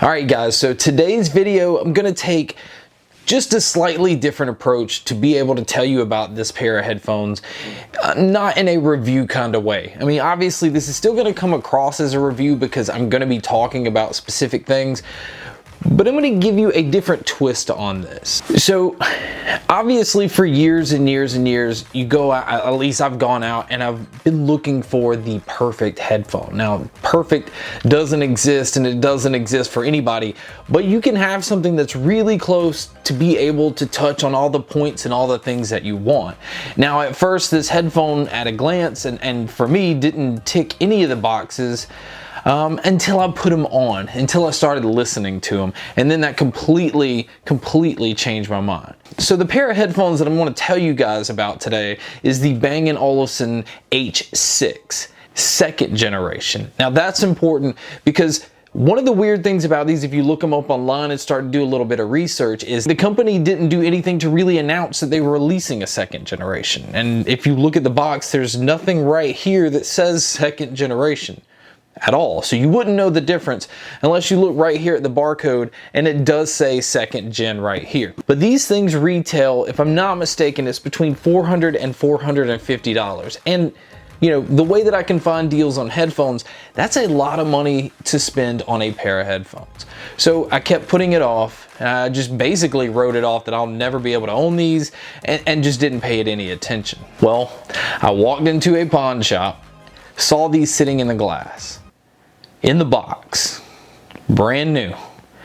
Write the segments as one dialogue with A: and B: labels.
A: Alright guys, so today's video I'm going to take just a slightly different approach to be able to tell you about this pair of headphones, not in a review kind of way. I mean, obviously this is still going to come across as a review because I'm going to be talking about specific things, but I'm going to give you a different twist on this. So obviously for years and years and years, you go out, at least I've gone out and I've been looking for the perfect headphone. Now, perfect doesn't exist and it doesn't exist for anybody, but you can have something that's really close to be able to touch on all the points and all the things that you want. Now, at first, this headphone at a glance and for me didn't tick any of the boxes until I put them on, until I started listening to them. And then that completely changed my mind. So the pair of headphones that I'm going to tell you guys about today is the Bang & Olufsen H6, second generation. Now that's important because one of the weird things about these, if you look them up online and start to do a little bit of research, is the company didn't do anything to really announce that they were releasing a second generation. And if you look at the box, there's nothing right here that says second generation at all. So you wouldn't know the difference unless you look right here at the barcode and it does say second gen right here. But these things retail, if I'm not mistaken, it's between $400 and $450. And you know, the way that I can find deals on headphones, that's a lot of money to spend on a pair of headphones. So I kept putting it off, and I just basically wrote it off that I'll never be able to own these and just didn't pay it any attention. Well, I walked into a pawn shop, saw these sitting in the glass, in the box, brand new,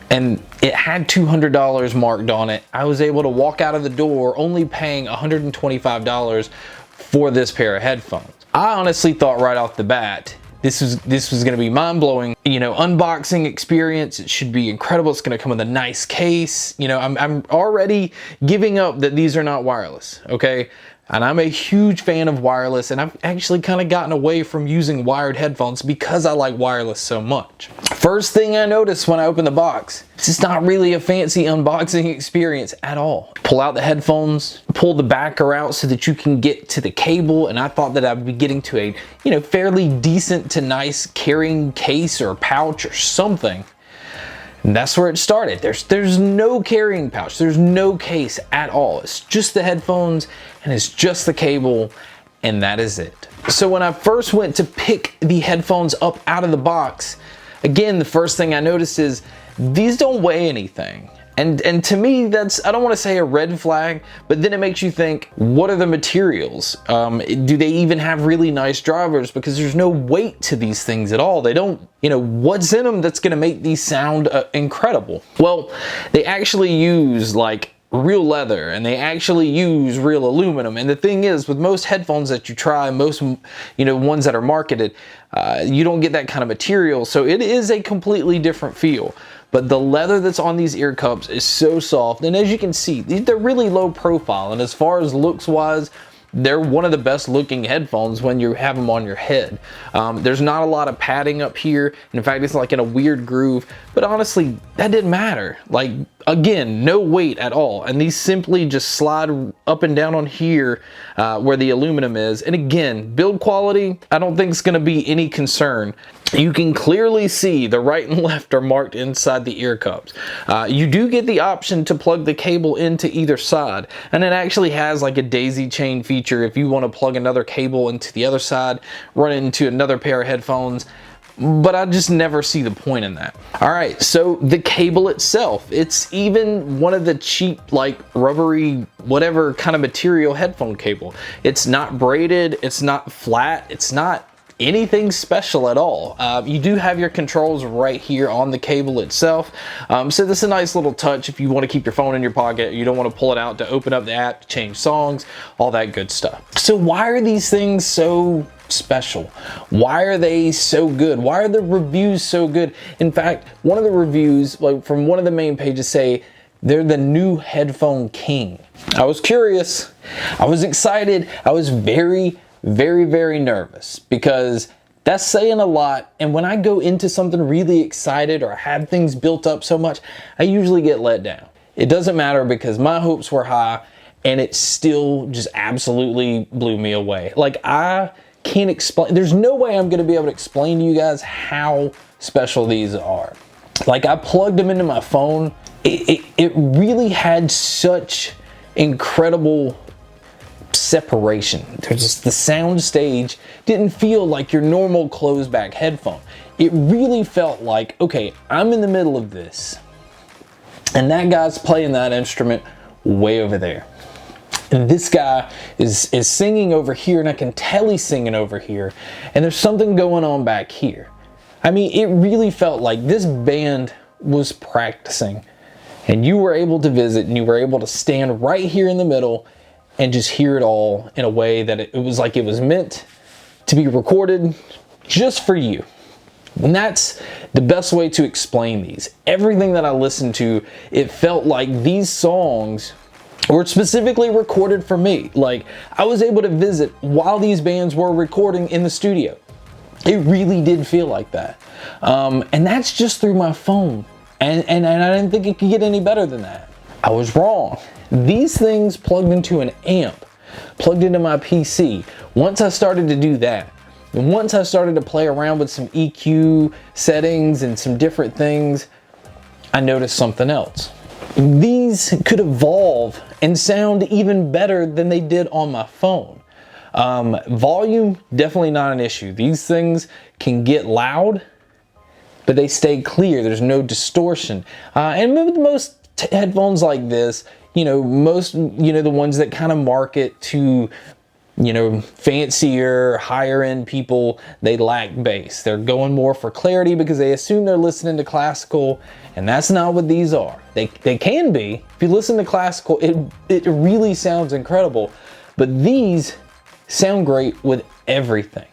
A: and it had $200 marked on it. I was able to walk out of the door only paying $125 for this pair of headphones. I honestly thought right off the bat this was going to be mind-blowing, you know, unboxing experience. It should be incredible. It's going to come with a nice case. You know, I'm already giving up that these are not wireless, okay? And I'm a huge fan of wireless, and I've actually kind of gotten away from using wired headphones because I like wireless so much. First thing I noticed when I opened the box, this is not really a fancy unboxing experience at all. Pull out the headphones, pull the backer out so that you can get to the cable, and I thought that I'd be getting to a, you know, fairly decent to nice carrying case or pouch or something. And that's where it started. There's no carrying pouch. There's no case at all. It's just the headphones and it's just the cable, and that is it. So when I first went to pick the headphones up out of the box, again, the first thing I noticed is these don't weigh anything. And to me, that's, I don't want to say a red flag, but then it makes you think, what are the materials? Do they even have really nice drivers? Because there's no weight to these things at all. They don't, you know, what's in them that's going to make these sound incredible? Well, they actually use like real leather, and they actually use real aluminum. And the thing is, with most headphones that you try, most, you know, ones that are marketed, you don't get that kind of material. So it is a completely different feel. But the leather that's on these ear cups is so soft, and as you can see, they're really low profile, and as far as looks wise, they're one of the best looking headphones when you have them on your head. There's not a lot of padding up here. In fact, it's like in a weird groove, but honestly, that didn't matter. Like, again, no weight at all. And these simply just slide up and down on here where the aluminum is. And again, build quality, I don't think it's gonna be any concern. You can clearly see the right and left are marked inside the ear cups. You do get the option to plug the cable into either side, and it actually has like a daisy chain feature if you want to plug another cable into the other side, run into another pair of headphones, but I just never see the point in that. All right, so the cable itself, it's even one of the cheap, like rubbery, whatever kind of material headphone cable. It's not braided, it's not flat, it's not anything special at all. You do have your controls right here on the cable itself. So this is a nice little touch if you want to keep your phone in your pocket. You don't want to pull it out to open up the app, to change songs, all that good stuff. So why are these things so special? Why are they so good? Why are the reviews so good? In fact, one of the reviews, like from one of the main pages, say they're the new headphone king. I was curious, I was excited, I was very nervous because that's saying a lot. And when I go into something really excited or have things built up so much, I usually get let down. It doesn't matter because my hopes were high and it still just absolutely blew me away. Like, I can't explain, there's no way I'm going to be able to explain to you guys how special these are. Like, I plugged them into my phone. It really had such incredible separation. There's just, the sound stage didn't feel like your normal closed back headphone. It really felt like, okay, I'm in the middle of this, and that guy's playing that instrument way over there. And this guy is singing over here, and I can tell he's singing over here, and there's something going on back here. I mean, it really felt like this band was practicing, and you were able to visit, and you were able to stand right here in the middle and just hear it all in a way that it was like it was meant to be recorded just for you. And that's the best way to explain these. Everything that I listened to, it felt like these songs were specifically recorded for me. Like, I was able to visit while these bands were recording in the studio. It really did feel like that. And that's just through my phone. And I didn't think it could get any better than that. I was wrong. These things plugged into an amp, plugged into my PC. Once I started to do that, and once I started to play around with some EQ settings and some different things, I noticed something else. These could evolve and sound even better than they did on my phone. Volume, definitely not an issue. These things can get loud, but they stay clear. There's no distortion. And with most headphones like this, the ones that kind of market to, fancier, higher end people, they lack bass. They're going more for clarity because they assume they're listening to classical, and that's not what these are. They can be. If you listen to classical, it really sounds incredible, but these sound great with everything.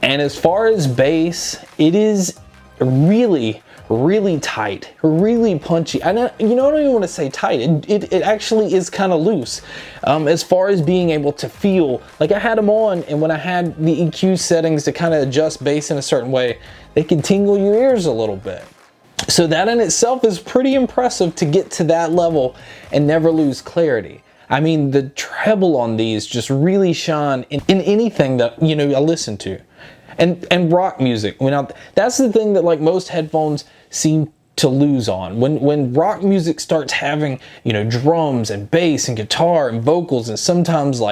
A: And as far as bass, it is really tight, really punchy. I don't even want to say tight. It actually is kind of loose. As far as being able to feel, like I had them on, and when I had the EQ settings to kind of adjust bass in a certain way, they can tingle your ears a little bit. So that in itself is pretty impressive to get to that level and never lose clarity. I mean, the treble on these just really shine in anything that, I listen to. And rock music. That's the thing that like most headphones seem to lose on. When rock music starts having, drums and bass and guitar and vocals and sometimes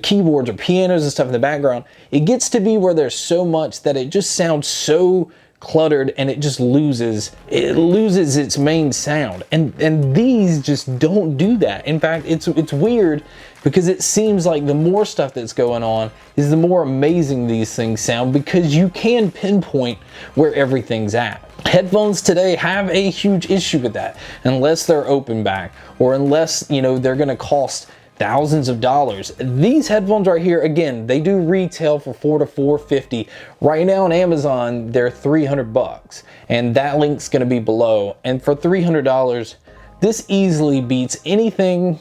A: keyboards or pianos and stuff in the background, it gets to be where there's so much that it just sounds so cluttered and it just loses its main sound. And these just don't do that. In fact, it's weird because it seems like the more stuff that's going on is the more amazing these things sound, because you can pinpoint where everything's at. Headphones today have a huge issue with that, unless they're open back or unless, they're gonna cost thousands of dollars. These headphones right here, again, they do retail for $400 to $450. Right now on Amazon, they're $300, and that link's gonna be below. And for $300, this easily beats anything.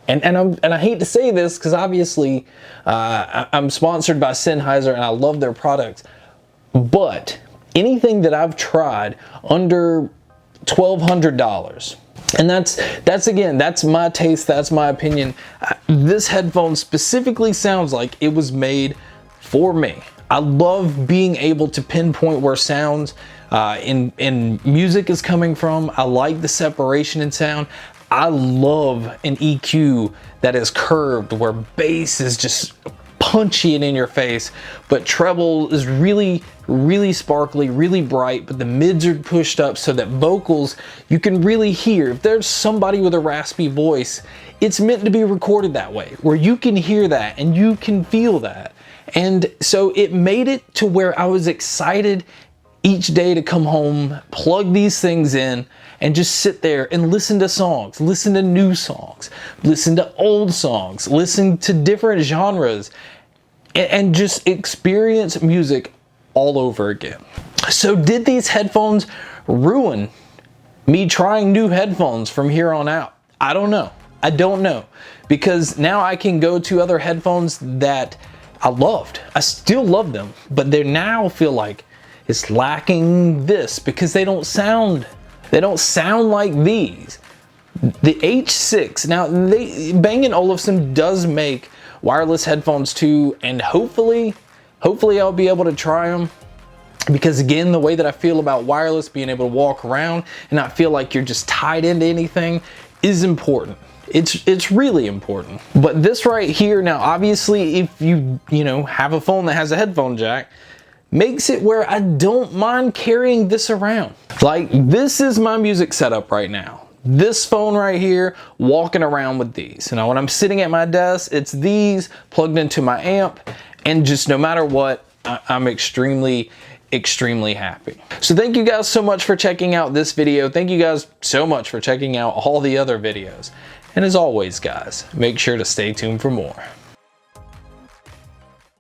A: And I hate to say this because obviously I'm sponsored by Sennheiser and I love their products, but anything that I've tried under $1,200, and that's my taste, that's my opinion. This headphone specifically sounds like it was made for me. I love being able to pinpoint where sounds in music is coming from. I like the separation in sound. I love an EQ that is curved, where bass is just punchy and in your face, but treble is really sparkly, really bright, but the mids are pushed up so that vocals, you can really hear. If there's somebody with a raspy voice, it's meant to be recorded that way, where you can hear that and you can feel that. And so it made it to where I was excited each day to come home, plug these things in, and just sit there and listen to songs, listen to new songs, listen to old songs, listen to different genres, and just experience music all over again. So did these headphones ruin me trying new headphones from here on out? I don't know. I don't know. Because now I can go to other headphones that I loved. I still love them, but they now feel like it's lacking this because they don't sound like these. The H6, now Bang & Olufsen does make wireless headphones too, and hopefully I'll be able to try them. Because again, the way that I feel about wireless, being able to walk around and not feel like you're just tied into anything, is important. It's really important. But this right here, now obviously if you have a phone that has a headphone jack, makes it where I don't mind carrying this around. Like, this is my music setup right now. This phone right here, walking around with these. Now when I'm sitting at my desk, it's these plugged into my amp, and just no matter what, I'm extremely happy. So thank you guys so much for checking out this video. Thank you guys so much for checking out all the other videos. And as always, guys, make sure to stay tuned for more.